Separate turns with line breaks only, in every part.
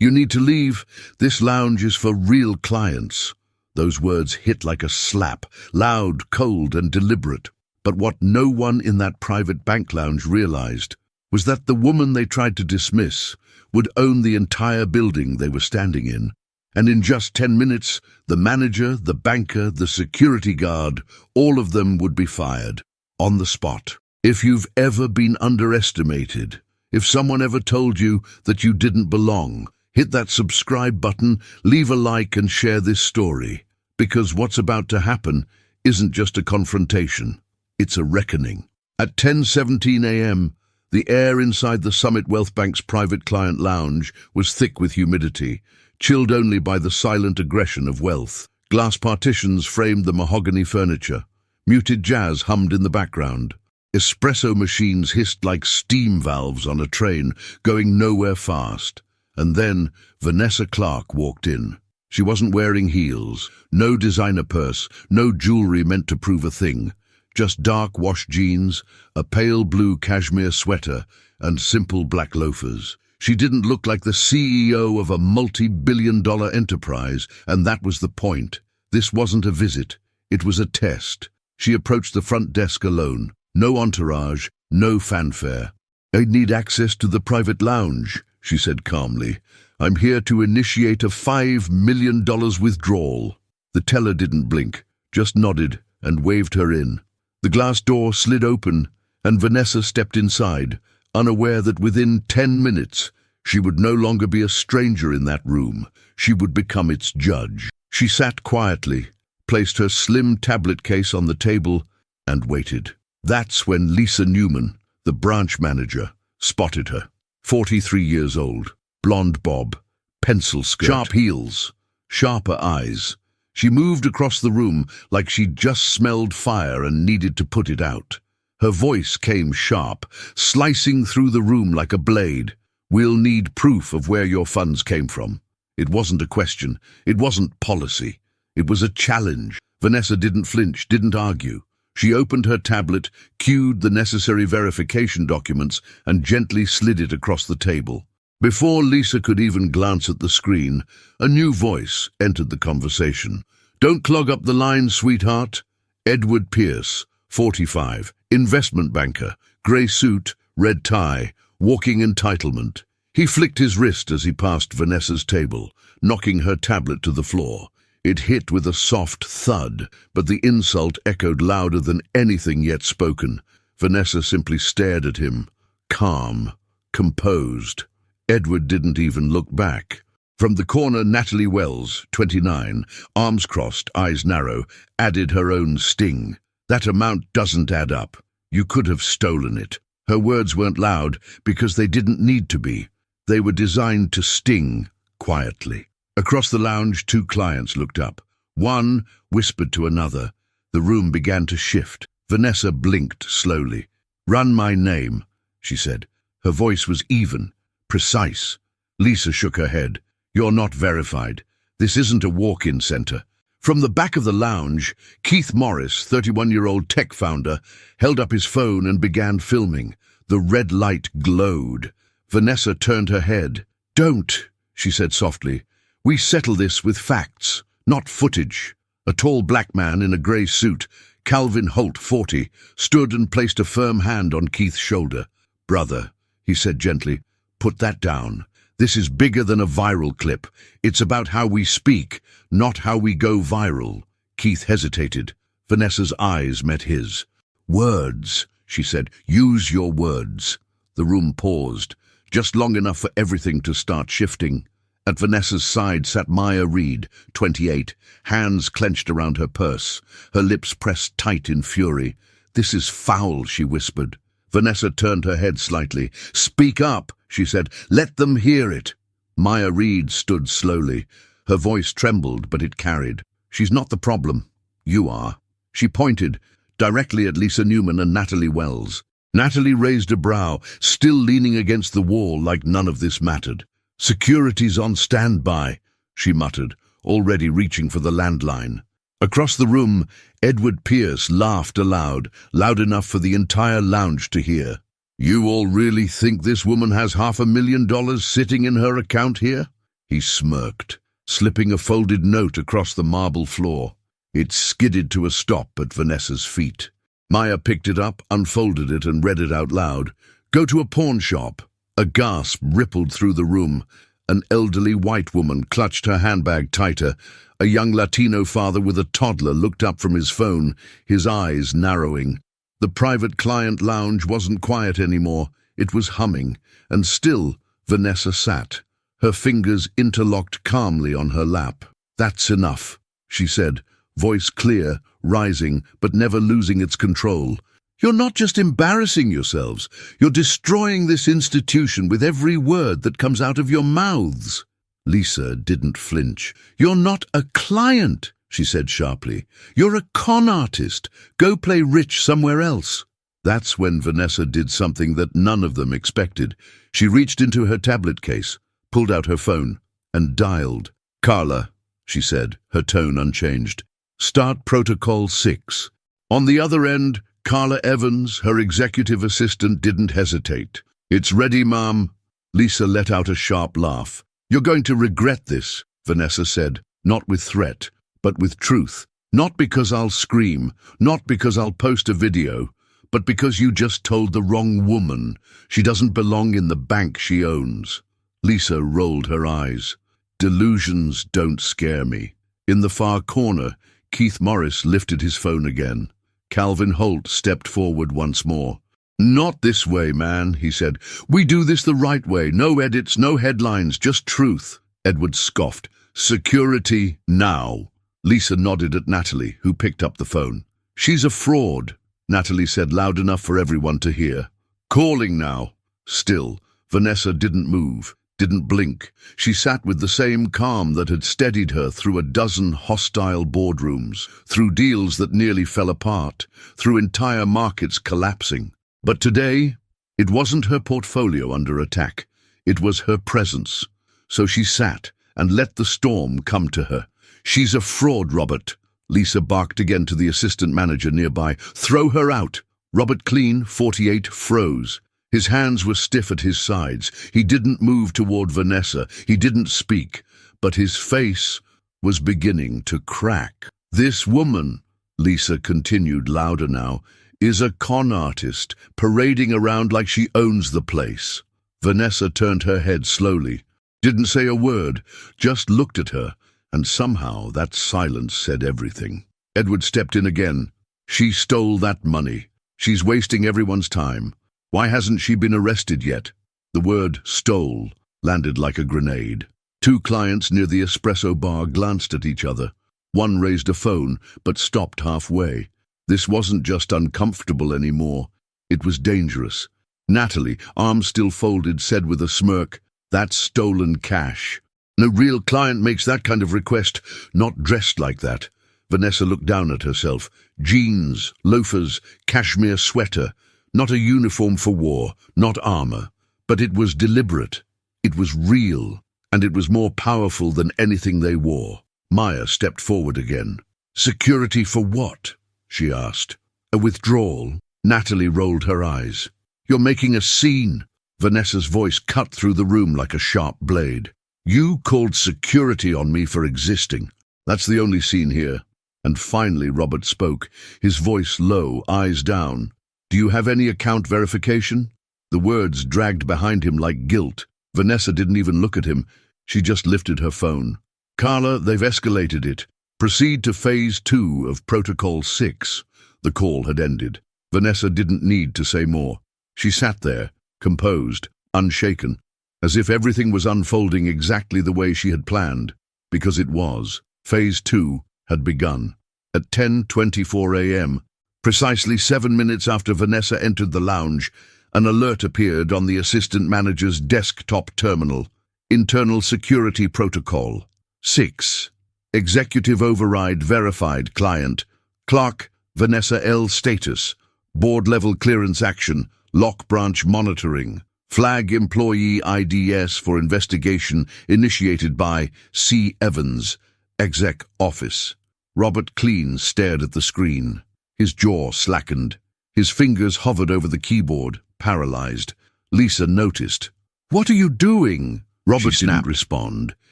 "You need to leave. This lounge is for real clients." Those words hit like a slap, loud, cold, and deliberate. But what no one in that private bank lounge realized was that the woman they tried to dismiss would own the entire building they were standing in. And in just 10 minutes, the manager, the banker, the security guard, all of them would be fired. On the spot. If you've ever been underestimated, if someone ever told you that you didn't belong, hit that subscribe button, leave a like, and share this story. Because what's about to happen isn't just a confrontation, it's a reckoning. At 10:17 a.m., the air inside the Summit Wealth Bank's private client lounge was thick with humidity, chilled only by the silent aggression of wealth. Glass partitions framed the mahogany furniture. Muted jazz hummed in the background. Espresso machines hissed like steam valves on a train, going nowhere fast. And then Vanessa Clark walked in. She wasn't wearing heels, no designer purse, no jewelry meant to prove a thing. Just dark wash jeans, a pale blue cashmere sweater, and simple black loafers. She didn't look like the CEO of a multi-billion-dollar enterprise, and that was the point. This wasn't a visit, it was a test. She approached the front desk alone. No entourage, no fanfare. "I need access to the private lounge," she said calmly. "I'm here to initiate a $5 million withdrawal." The teller didn't blink, just nodded and waved her in. The glass door slid open, and Vanessa stepped inside, unaware that within 10 minutes, she would no longer be a stranger in that room. She would become its judge. She sat quietly, placed her slim tablet case on the table, and waited. That's when Lisa Newman, the branch manager, spotted her. 43 years old, blonde bob, pencil skirt, sharp heels, sharper eyes. She moved across the room like she'd just smelled fire and needed to put it out. Her voice came sharp, slicing through the room like a blade. "We'll need proof of where your funds came from." It wasn't a question. It wasn't policy. It was a challenge. Vanessa didn't flinch, didn't argue. She opened her tablet, cued the necessary verification documents, and gently slid it across the table. Before Lisa could even glance at the screen, a new voice entered the conversation. "Don't clog up the line, sweetheart." Edward Pierce, 45, investment banker, grey suit, red tie, walking entitlement. He flicked his wrist as he passed Vanessa's table, knocking her tablet to the floor. It hit with a soft thud, but the insult echoed louder than anything yet spoken. Vanessa simply stared at him, calm, composed. Edward didn't even look back. From the corner, Natalie Wells, 29, arms crossed, eyes narrow, added her own sting. "That amount doesn't add up. You could have stolen it." Her words weren't loud because they didn't need to be. They were designed to sting quietly. Across the lounge, two clients looked up. One whispered to another. The room began to shift. Vanessa blinked slowly. "Run my name," she said. Her voice was even, precise. Lisa shook her head. "You're not verified. This isn't a walk-in center." From the back of the lounge, Keith Morris, 31-year-old tech founder, held up his phone and began filming. The red light glowed. Vanessa turned her head. "Don't," she said softly. "We settle this with facts, not footage." A tall black man in a grey suit, Calvin Holt, 40, stood and placed a firm hand on Keith's shoulder. "Brother," he said gently, "put that down. This is bigger than a viral clip. It's about how we speak, not how we go viral." Keith hesitated. Vanessa's eyes met his. "Words," she said. "Use your words." The room paused, just long enough for everything to start shifting. At Vanessa's side sat Maya Reed, 28, hands clenched around her purse, her lips pressed tight in fury. "This is foul," she whispered. Vanessa turned her head slightly. "Speak up," she said. "Let them hear it." Maya Reed stood slowly. Her voice trembled, but it carried. "She's not the problem. You are." She pointed, directly at Lisa Newman and Natalie Wells. Natalie raised a brow, still leaning against the wall like none of this mattered. "Security's on standby," she muttered, already reaching for the landline. Across the room, Edward Pierce laughed aloud, loud enough for the entire lounge to hear. "You all really think this woman has $500,000 sitting in her account here?" He smirked, slipping a folded note across the marble floor. It skidded to a stop at Vanessa's feet. Maya picked it up, unfolded it, and read it out loud. "Go to a pawn shop." A gasp rippled through the room. An elderly white woman clutched her handbag tighter. A young Latino father with a toddler looked up from his phone, his eyes narrowing. The private client lounge wasn't quiet anymore. It was humming, and still Vanessa sat, her fingers interlocked calmly on her lap. "That's enough," she said, voice clear, rising, but never losing its control. "You're not just embarrassing yourselves, you're destroying this institution with every word that comes out of your mouths." Lisa didn't flinch. "You're not a client," she said sharply. "You're a con artist. Go play rich somewhere else." That's when Vanessa did something that none of them expected. She reached into her tablet case, pulled out her phone, and dialed. "Carla," she said, her tone unchanged. "Start Protocol 6. On the other end, Carla Evans, her executive assistant, didn't hesitate. "It's ready, ma'am." Lisa let out a sharp laugh. "You're going to regret this," Vanessa said, not with threat, but with truth. "Not because I'll scream, not because I'll post a video, but because you just told the wrong woman. She doesn't belong in the bank she owns." Lisa rolled her eyes. "Delusions don't scare me." In the far corner, Keith Morris lifted his phone again. Calvin Holt stepped forward once more. "Not this way, man," he said. "We do this the right way. No edits, no headlines, just truth." Edward scoffed. "Security now." Lisa nodded at Natalie, who picked up the phone. "She's a fraud," Natalie said loud enough for everyone to hear. "Calling now." Still, Vanessa didn't move, didn't blink. She sat with the same calm that had steadied her through a dozen hostile boardrooms, through deals that nearly fell apart, through entire markets collapsing. But today, it wasn't her portfolio under attack. It was her presence. So she sat and let the storm come to her. "She's a fraud, Robert." Lisa barked again to the assistant manager nearby. "Throw her out." Robert Clean, 48, froze. His hands were stiff at his sides. He didn't move toward Vanessa. He didn't speak. But his face was beginning to crack. "This woman," Lisa continued louder now, "is a con artist, parading around like she owns the place." Vanessa turned her head slowly, didn't say a word, just looked at her, and somehow that silence said everything. Edward stepped in again. "She stole that money. She's wasting everyone's time. Why hasn't she been arrested yet?" The word "stole" landed like a grenade. Two clients near the espresso bar glanced at each other. One raised a phone, but stopped halfway. This wasn't just uncomfortable anymore. It was dangerous. Natalie, arms still folded, said with a smirk, "That's stolen cash. No real client makes that kind of request, not dressed like that." Vanessa looked down at herself. Jeans, loafers, cashmere sweater. Not a uniform for war, not armor. But it was deliberate. It was real. And it was more powerful than anything they wore. Maya stepped forward again. "Security for what?" she asked. "A withdrawal?" Natalie rolled her eyes. "You're making a scene." Vanessa's voice cut through the room like a sharp blade. "You called security on me for existing. That's the only scene here." And finally Robert spoke, his voice low, eyes down. "Do you have any account verification?" The words dragged behind him like guilt. Vanessa didn't even look at him. She just lifted her phone. "Carla, they've escalated it. Proceed to Phase 2 of Protocol 6. The call had ended. Vanessa didn't need to say more. She sat there, composed, unshaken, as if everything was unfolding exactly the way she had planned. Because it was. Phase 2 had begun. At 10:24 a.m., precisely 7 minutes after Vanessa entered the lounge, an alert appeared on the assistant manager's desktop terminal. Internal Security Protocol 6. Executive Override Verified Client. Clark, Vanessa L. Status. Board-level clearance action. Lock branch monitoring. Flag employee IDS for investigation initiated by C. Evans, Exec Office. Robert Clean stared at the screen. His jaw slackened. His fingers hovered over the keyboard, paralyzed. Lisa noticed. "What are you doing?" Robert didn't respond.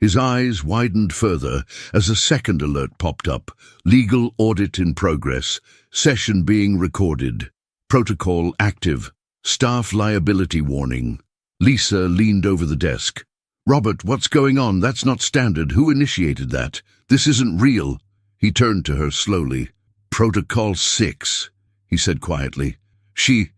His eyes widened further as a second alert popped up. Legal audit in progress. Session being recorded. Protocol active. Staff liability warning. Lisa leaned over the desk. "Robert, what's going on? That's not standard. Who initiated that? This isn't real." He turned to her slowly. "Protocol 6, he said quietly. She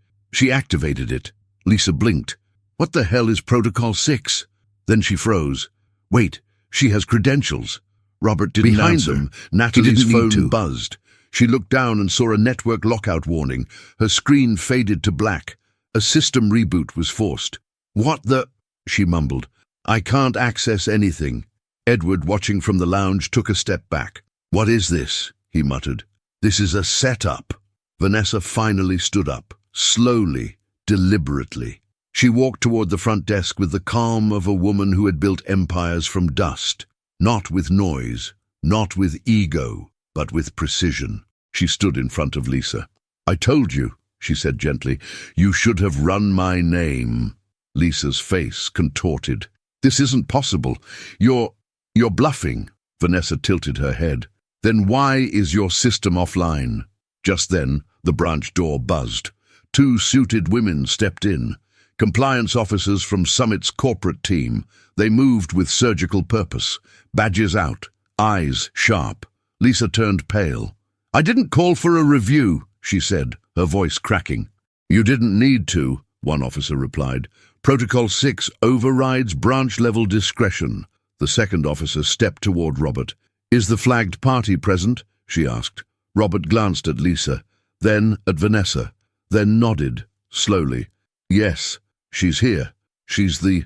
activated it." Lisa blinked. "What the hell is Protocol 6? Then she froze. "Wait, she has credentials." Robert didn't answer. Behind them, Natalie's phone buzzed. She looked down and saw a network lockout warning. Her screen faded to black. A system reboot was forced. "What the?" she mumbled. "I can't access anything." Edward, watching from the lounge, took a step back. "What is this?" he muttered. "This is a setup." Vanessa finally stood up, slowly, deliberately. She walked toward the front desk with the calm of a woman who had built empires from dust. Not with noise, not with ego, but with precision. She stood in front of Lisa. "I told you," she said gently. "You should have run my name." Lisa's face contorted. "This isn't possible. You're bluffing." Vanessa tilted her head. "Then why is your system offline?" Just then, the branch door buzzed. 2 suited women stepped in. Compliance officers from Summit's corporate team. They moved with surgical purpose. Badges out, eyes sharp. Lisa turned pale. "I didn't call for a review," she said, her voice cracking. "You didn't need to," one officer replied. "Protocol 6 overrides branch-level discretion." The second officer stepped toward Robert. "Is the flagged party present?" she asked. Robert glanced at Lisa, then at Vanessa, then nodded, slowly. "Yes, she's here. She's the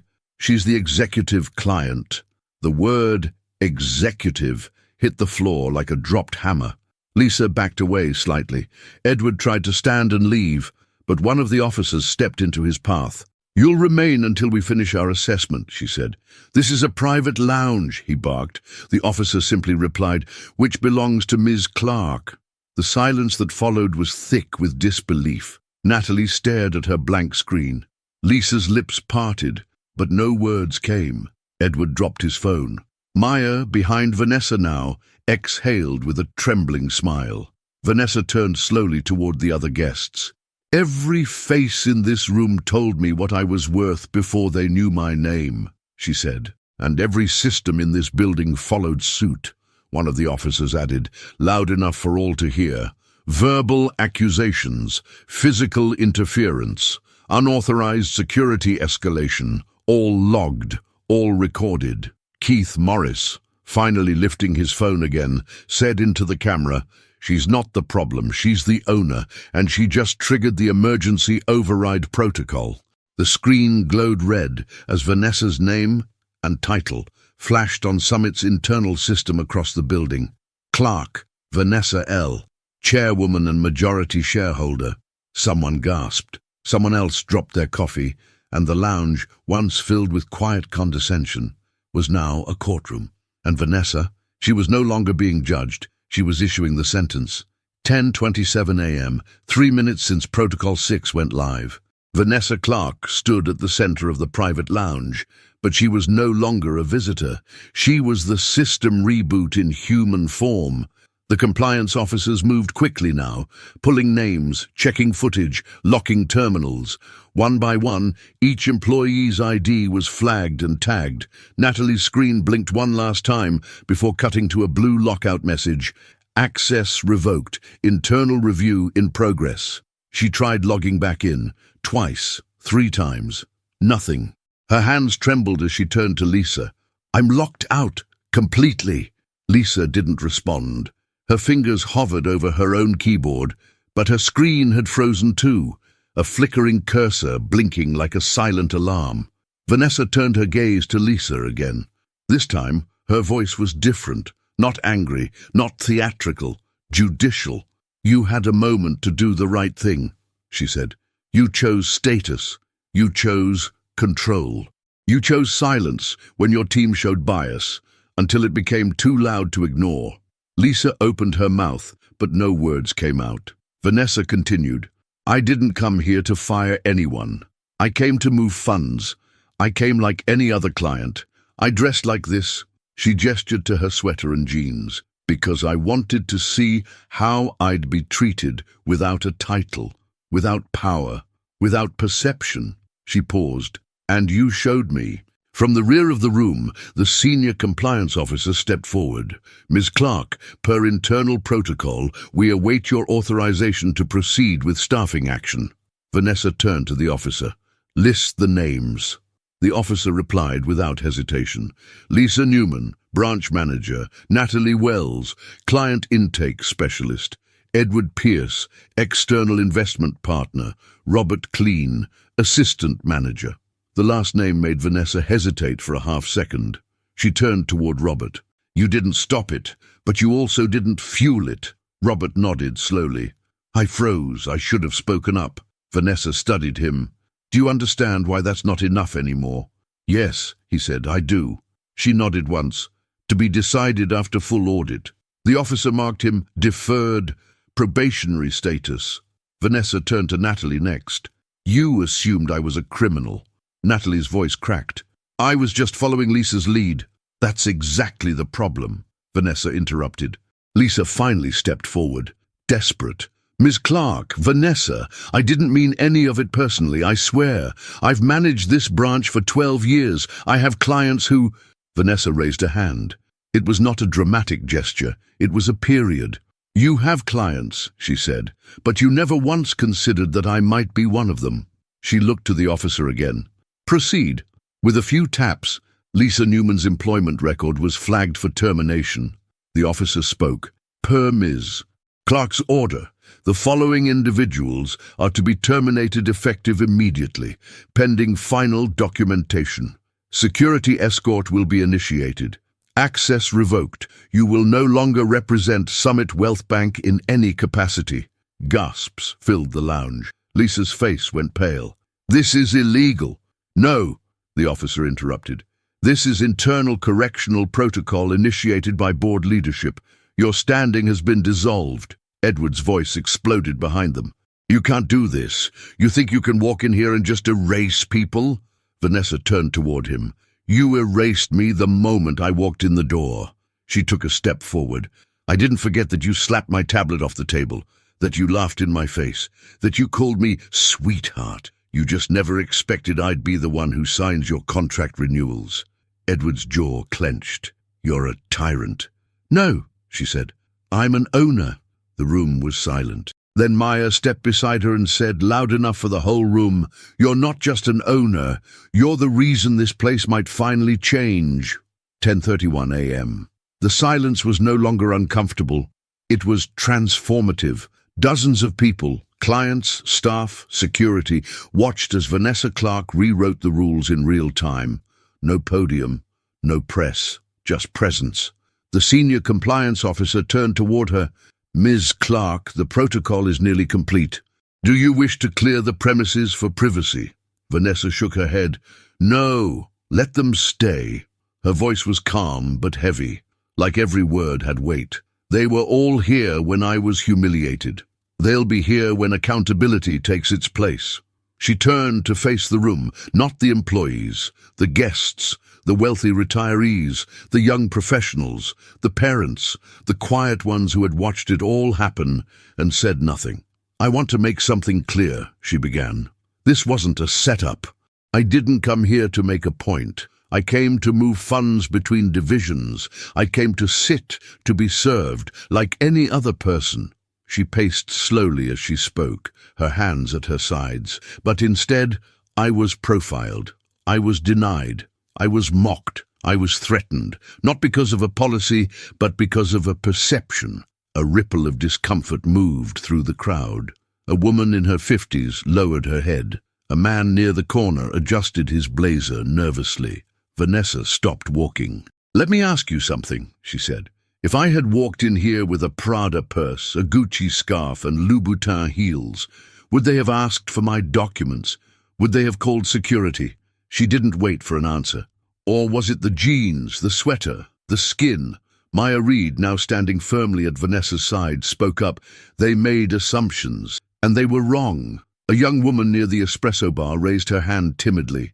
executive client." The word executive hit the floor like a dropped hammer. Lisa backed away slightly. Edward tried to stand and leave, but one of the officers stepped into his path. "You'll remain until we finish our assessment," she said. "This is a private lounge," he barked. The officer simply replied, "Which belongs to Ms. Clark." The silence that followed was thick with disbelief. Natalie stared at her blank screen. Lisa's lips parted, but no words came. Edward dropped his phone. Maya, behind Vanessa now, exhaled with a trembling smile. Vanessa turned slowly toward the other guests. "Every face in this room told me what I was worth before they knew my name," she said, "and every system in this building followed suit." One of the officers added, loud enough for all to hear, "Verbal accusations, physical interference, unauthorized security escalation, all logged, all recorded." Keith Morris, finally lifting his phone again, said into the camera, "She's not the problem, she's the owner, and she just triggered the emergency override protocol." The screen glowed red as Vanessa's name and title flashed on Summit's internal system across the building. Clark, Vanessa L., chairwoman and majority shareholder. Someone gasped. Someone else dropped their coffee, and the lounge, once filled with quiet condescension, was now a courtroom. And Vanessa, she was no longer being judged. She was issuing the sentence. 10:27 a.m., 3 minutes since Protocol 6 went live. Vanessa Clark stood at the center of the private lounge, but she was no longer a visitor. She was the system reboot in human form. The compliance officers moved quickly now, pulling names, checking footage, locking terminals. One by one, each employee's ID was flagged and tagged. Natalie's screen blinked one last time before cutting to a blue lockout message. "Access revoked. Internal review in progress." She tried logging back in. Twice, 3 times. Nothing. Her hands trembled as she turned to Lisa. "I'm locked out. Completely." Lisa didn't respond. Her fingers hovered over her own keyboard, but her screen had frozen too, a flickering cursor blinking like a silent alarm. Vanessa turned her gaze to Lisa again. This time, her voice was different, not angry, not theatrical, judicial. "You had a moment to do the right thing," she said. "You chose status. You chose control. You chose silence when your team showed bias, until it became too loud to ignore." Lisa opened her mouth, but no words came out. Vanessa continued, "I didn't come here to fire anyone. I came to move funds. I came like any other client. I dressed like this, she gestured to her sweater and jeans, because I wanted to see how I'd be treated without a title, without power, without perception. She paused. And you showed me. From the rear of the room, the senior compliance officer stepped forward. Ms. Clark, per internal protocol, we await your authorization to proceed with staffing action. Vanessa turned to the officer. List the names. The officer replied without hesitation. Lisa Newman, branch manager. Natalie Wells, client intake specialist. Edward Pierce, external investment partner. Robert Clean, assistant manager. The last name made Vanessa hesitate for a half-second. She turned toward Robert. You didn't stop it, but you also didn't fuel it. Robert nodded slowly. I froze. I should have spoken up. Vanessa studied him. Do you understand why that's not enough anymore? Yes, he said, I do. She nodded once. To be decided after full audit. The officer marked him deferred probationary status. Vanessa turned to Natalie next. You assumed I was a criminal. Natalie's voice cracked. I was just following Lisa's lead. That's exactly the problem, Vanessa interrupted. Lisa finally stepped forward, desperate. Ms. Clark, Vanessa, I didn't mean any of it personally, I swear. I've managed this branch for 12 years. I have clients who... Vanessa raised a hand. It was not a dramatic gesture. It was a period. You have clients, she said, but you never once considered that I might be one of them. She looked to the officer again. Proceed. With a few taps, Lisa Newman's employment record was flagged for termination. The officer spoke. Per Ms. Clark's order. The following individuals are to be terminated effective immediately, pending final documentation. Security escort will be initiated. Access revoked. You will no longer represent Summit Wealth Bank in any capacity. Gasps filled the lounge. Lisa's face went pale. This is illegal. No, the officer interrupted. This is internal correctional protocol initiated by board leadership. Your standing has been dissolved. Edward's voice exploded behind them. You can't do this. You think you can walk in here and just erase people? Vanessa turned toward him. You erased me the moment I walked in the door. She took a step forward. I didn't forget that you slapped my tablet off the table, that you laughed in my face, that you called me sweetheart. You just never expected I'd be the one who signs your contract renewals. Edward's jaw clenched. You're a tyrant. No, she said. I'm an owner. The room was silent. Then Maya stepped beside her and said, loud enough for the whole room, you're not just an owner. You're the reason this place might finally change. 10:31 a.m. The silence was no longer uncomfortable. It was transformative. Dozens of people, clients, staff, security, watched as Vanessa Clark rewrote the rules in real time. No podium, no press, just presence. The senior compliance officer turned toward her. Ms. Clark, the protocol is nearly complete. Do you wish to clear the premises for privacy? Vanessa shook her head. No, let them stay. Her voice was calm but heavy, like every word had weight. They were all here when I was humiliated. They'll be here when accountability takes its place. She turned to face the room, not the employees, the guests, the wealthy retirees, the young professionals, the parents, the quiet ones who had watched it all happen and said nothing. I want to make something clear, she began. This wasn't a setup. I didn't come here to make a point. I came to move funds between divisions. I came to sit, to be served, like any other person. She paced slowly as she spoke, her hands at her sides. But instead, I was profiled. I was denied. I was mocked. I was threatened. Not because of a policy, but because of a perception. A ripple of discomfort moved through the crowd. A woman in her 50s lowered her head. A man near the corner adjusted his blazer nervously. Vanessa stopped walking. Let me ask you something, she said. If I had walked in here with a Prada purse, a Gucci scarf, and Louboutin heels, would they have asked for my documents? Would they have called security? She didn't wait for an answer. Or was it the jeans, the sweater, the skin? Maya Reed, now standing firmly at Vanessa's side, spoke up. They made assumptions, and they were wrong. A young woman near the espresso bar raised her hand timidly.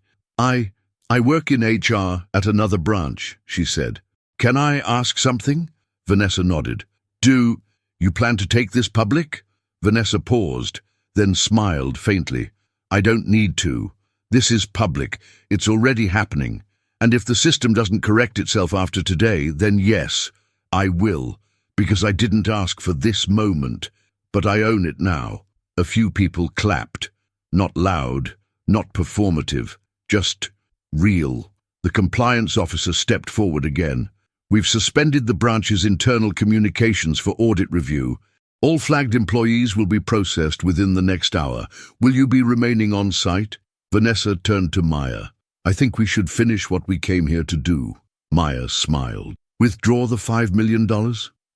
I work in HR at another branch, she said. Can I ask something? Vanessa nodded. Do you plan to take this public? Vanessa paused, then smiled faintly. I don't need to. This is public. It's already happening. And if the system doesn't correct itself after today, then yes, I will, because I didn't ask for this moment, but I own it now. A few people clapped. Not loud, not performative, just real. The compliance officer stepped forward again. We've suspended the branch's internal communications for audit review. All flagged employees will be processed within the next hour. Will you be remaining on site? Vanessa turned to Maya. I think we should finish what we came here to do. Maya smiled. Withdraw the $5 million?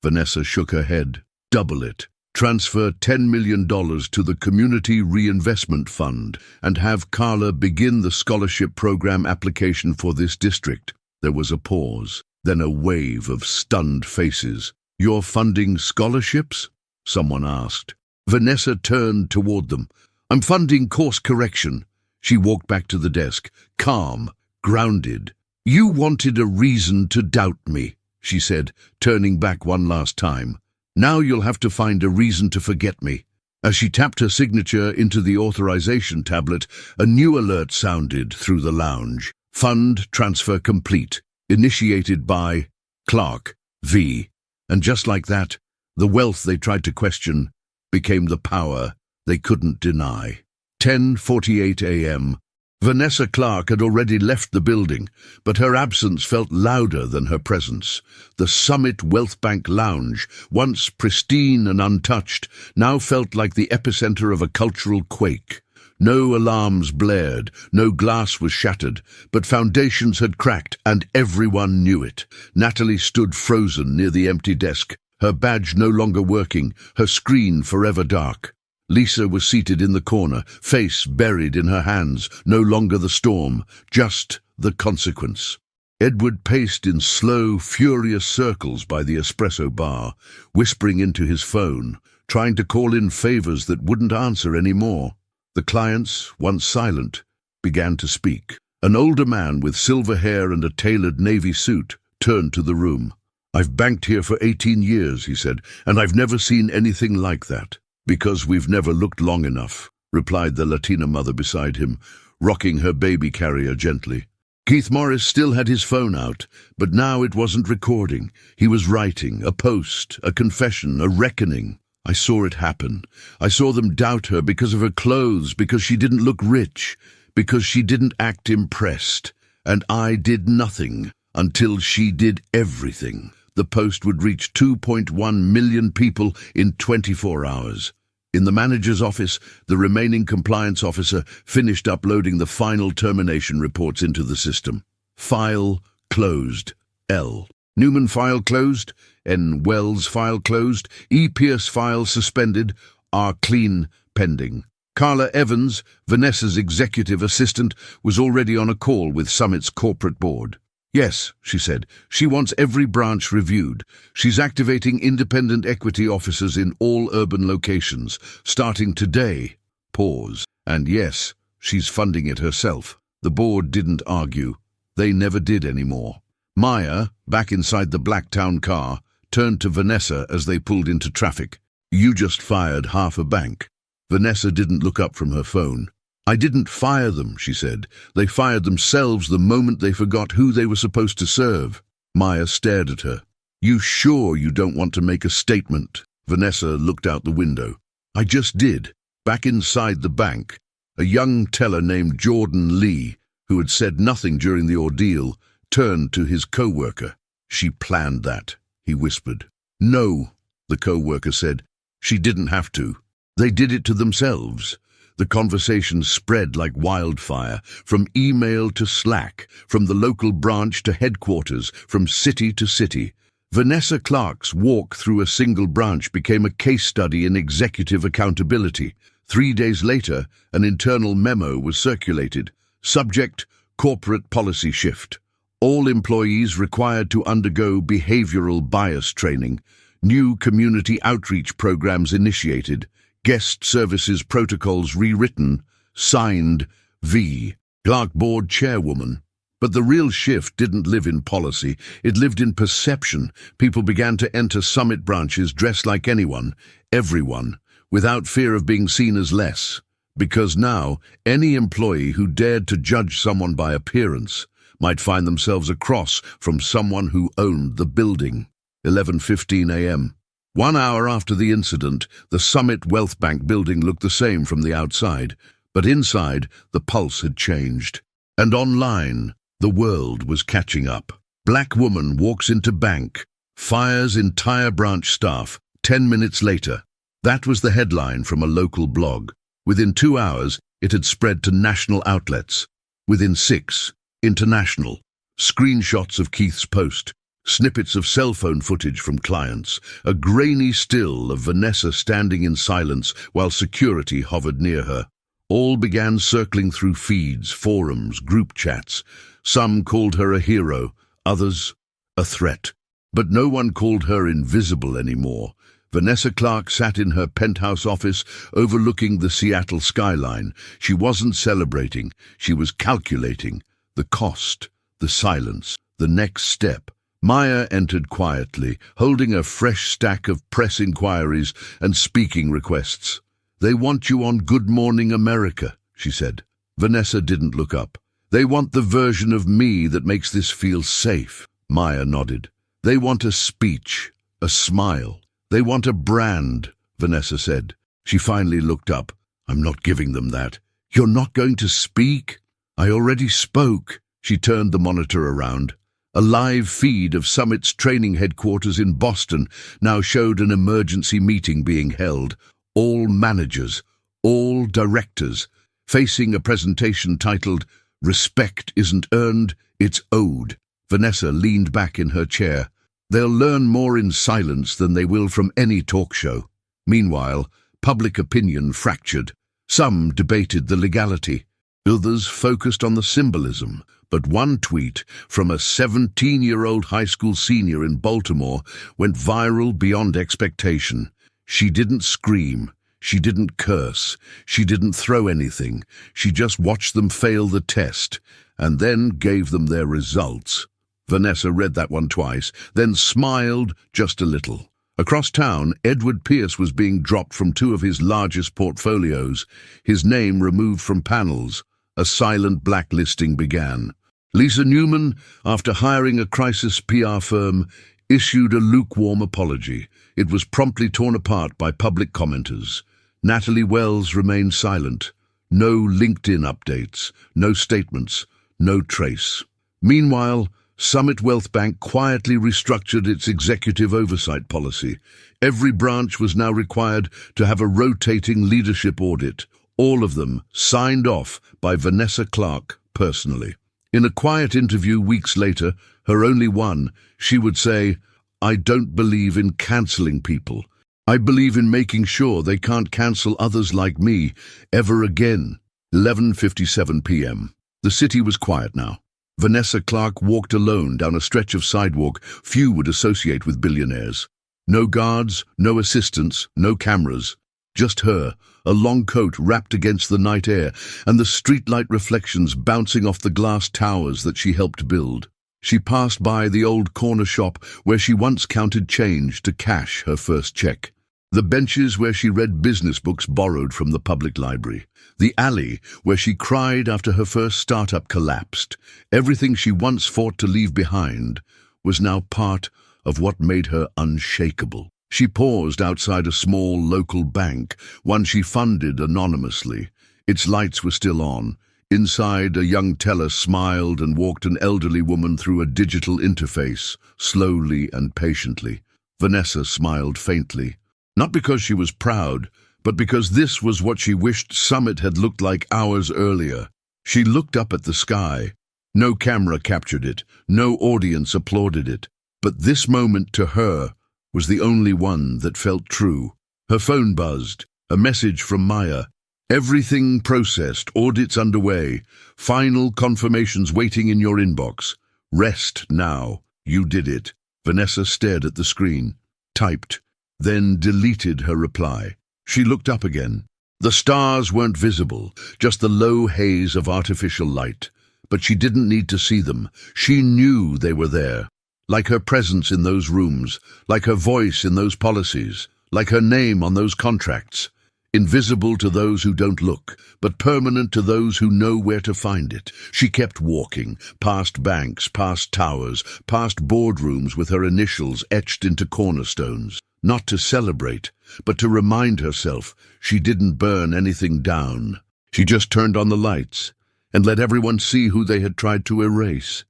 Vanessa shook her head. Double it. Transfer $10 million to the Community Reinvestment Fund and have Carla begin the scholarship program application for this district. There was a pause, then a wave of stunned faces. You're funding scholarships? Someone asked. Vanessa turned toward them. I'm funding course correction. She walked back to the desk, calm, grounded. You wanted a reason to doubt me, she said, turning back one last time. Now you'll have to find a reason to forget me. As she tapped her signature into the authorization tablet, a new alert sounded through the lounge. Fund transfer complete, initiated by Clark V. And just like that, the wealth they tried to question became the power they couldn't deny. 10:48 a.m. Vanessa Clark had already left the building, but her absence felt louder than her presence. The Summit Wealth Bank lounge, once pristine and untouched, now felt like the epicenter of a cultural quake. No alarms blared, no glass was shattered, but foundations had cracked, and everyone knew it. Natalie stood frozen near the empty desk, her badge no longer working, her screen forever dark. Lisa was seated in the corner, face buried in her hands, no longer the storm, just the consequence. Edward paced in slow, furious circles by the espresso bar, whispering into his phone, trying to call in favors that wouldn't answer anymore. The clients, once silent, began to speak. An older man with silver hair and a tailored navy suit turned to the room. I've banked here for 18 years, he said, and I've never seen anything like that. Because we've never looked long enough, replied the Latina mother beside him, rocking her baby carrier gently. Keith Morris still had his phone out, but now it wasn't recording. He was writing, a post, a confession, a reckoning. I saw it happen. I saw them doubt her because of her clothes, because she didn't look rich, because she didn't act impressed. And I did nothing until she did everything. The post would reach 2.1 million people in 24 hours. In the manager's office, the remaining compliance officer finished uploading the final termination reports into the system. File closed. L. Newman file closed. N. Wells file closed. E. Pierce file suspended. R. Clean pending. Carla Evans, Vanessa's executive assistant, was already on a call with Summit's corporate board. Yes, she said, she wants every branch reviewed. She's activating independent equity officers in all urban locations, starting today. Pause. And yes, she's funding it herself. The board didn't argue. They never did anymore. Maya, back inside the Blacktown car, turned to Vanessa as they pulled into traffic. You just fired half a bank. Vanessa didn't look up from her phone. I didn't fire them, she said. They fired themselves the moment they forgot who they were supposed to serve. Maya stared at her. You sure you don't want to make a statement? Vanessa looked out the window. I just did. Back inside the bank, a young teller named Jordan Lee, who had said nothing during the ordeal, turned to his co-worker. She planned that, he whispered. No, the co-worker said. She didn't have to. They did it to themselves. The conversation spread like wildfire, from email to Slack, from the local branch to headquarters, from city to city. Vanessa Clark's walk through a single branch became a case study in executive accountability. 3 days later, an internal memo was circulated. Subject, corporate policy shift. All employees required to undergo behavioral bias training. New community outreach programs initiated. Guest services protocols rewritten. Signed, V. Clark Board Chairwoman. But the real shift didn't live in policy, it lived in perception. People began to enter Summit branches dressed like anyone, everyone, without fear of being seen as less. Because now, any employee who dared to judge someone by appearance might find themselves across from someone who owned the building. 11:15 a.m. 1 hour after the incident, the Summit Wealth Bank building looked the same from the outside, but inside, the pulse had changed. And online, the world was catching up. Black woman walks into bank, fires entire branch staff, 10 minutes later. That was the headline from a local blog. Within 2 hours, it had spread to national outlets. Within 6, international. Screenshots of Keith's post, snippets of cell phone footage from clients, a grainy still of Vanessa standing in silence while security hovered near her. All began circling through feeds, forums, group chats. Some called her a hero, others a threat. But no one called her invisible anymore. Vanessa Clark sat in her penthouse office overlooking the Seattle skyline. She wasn't celebrating, she was calculating. The cost, the silence, the next step. Maya entered quietly, holding a fresh stack of press inquiries and speaking requests. "They want you on Good Morning America," she said. Vanessa didn't look up. "They want the version of me that makes this feel safe." Maya nodded. "They want a speech, a smile. They want a brand," Vanessa said. She finally looked up. "I'm not giving them that." "You're not going to speak?" "I already spoke." She turned the monitor around. A live feed of Summit's training headquarters in Boston now showed an emergency meeting being held. All managers, all directors, facing a presentation titled, "Respect Isn't Earned, It's Owed." Vanessa leaned back in her chair. They'll learn more in silence than they will from any talk show. Meanwhile, public opinion fractured. Some debated the legality. Others focused on the symbolism. But one tweet from a 17-year-old high school senior in Baltimore went viral beyond expectation. She didn't scream. She didn't curse. She didn't throw anything. She just watched them fail the test and then gave them their results. Vanessa read that one twice, then smiled just a little. Across town, Edward Pierce was being dropped from 2 of his largest portfolios, his name removed from panels. A silent blacklisting began. Lisa Newman, after hiring a crisis PR firm, issued a lukewarm apology. It was promptly torn apart by public commenters. Natalie Wells remained silent. No LinkedIn updates, no statements, no trace. Meanwhile, Summit Wealth Bank quietly restructured its executive oversight policy. Every branch was now required to have a rotating leadership audit, all of them signed off by Vanessa Clark personally. In a quiet interview weeks later, her only one, she would say, "I don't believe in cancelling people. I believe in making sure they can't cancel others like me ever again." 11:57 p.m. The city was quiet now. Vanessa Clark walked alone down a stretch of sidewalk few would associate with billionaires. No guards, no assistants, no cameras. Just her, a long coat wrapped against the night air, and the streetlight reflections bouncing off the glass towers that she helped build. She passed by the old corner shop where she once counted change to cash her first check. The benches where she read business books borrowed from the public library. The alley where she cried after her first startup collapsed. Everything she once fought to leave behind was now part of what made her unshakable. She paused outside a small local bank, one she funded anonymously. Its lights were still on. Inside, a young teller smiled and walked an elderly woman through a digital interface, slowly and patiently. Vanessa smiled faintly. Not because she was proud, but because this was what she wished Summit had looked like hours earlier. She looked up at the sky. No camera captured it, no audience applauded it. But this moment to her was the only one that felt true. Her phone buzzed, a message from Maya. "Everything processed, audits underway, final confirmations waiting in your inbox. Rest now, you did it." Vanessa stared at the screen, typed, then deleted her reply. She looked up again. The stars weren't visible, just the low haze of artificial light. But she didn't need to see them. She knew they were there. Like her presence in those rooms, like her voice in those policies, like her name on those contracts. Invisible to those who don't look, but permanent to those who know where to find it. She kept walking, past banks, past towers, past boardrooms with her initials etched into cornerstones. Not to celebrate, but to remind herself she didn't burn anything down. She just turned on the lights and let everyone see who they had tried to erase.